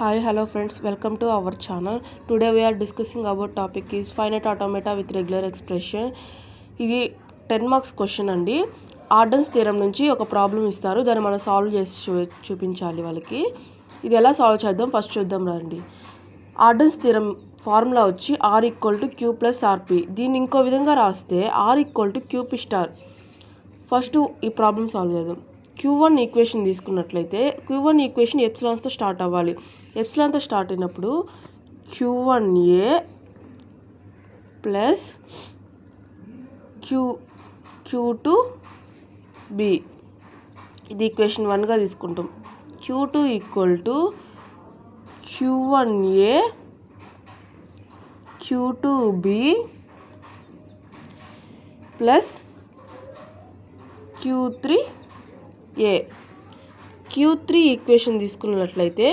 Hi, hello friends, welcome to our channel. Today we are discussing about topic is finite automata with regular expression. ఇది 10 marks question అండి. ఆర్డన్స్ theorem నుంచి ఒక problem ఇస్తారు, దాన్ని మనం solve చేసి చూపించాలి వాళ్ళకి. ఇది ఎలా సాల్వ్ చేద్దాం ఫస్ట్ చూద్దాం రండి. ఆర్డన్స్ థియరం ఫార్ములా వచ్చి R = Q + RP. దీన్ని ఇంకో విధంగా రాస్తే R = QP స్టార్. ఫస్ట్ ఈ ప్రాబ్లం సాల్వ్ చేద్దాం. Q1 ఈక్వేషన్ తీసుకున్నట్లయితే Q1 ఈక్వేషన్ ఎప్సిలాన్స్తో స్టార్ట్ అవ్వాలి. ఎప్సిలాన్తో స్టార్ట్ అయినప్పుడు Q1A ప్లస్ Q2B, ఇది ఈక్వేషన్ 1గా తీసుకుంటాం. Q2 = Q1A Q2B plus Q3A. Q3 equation తీసుకున్నట్లయితే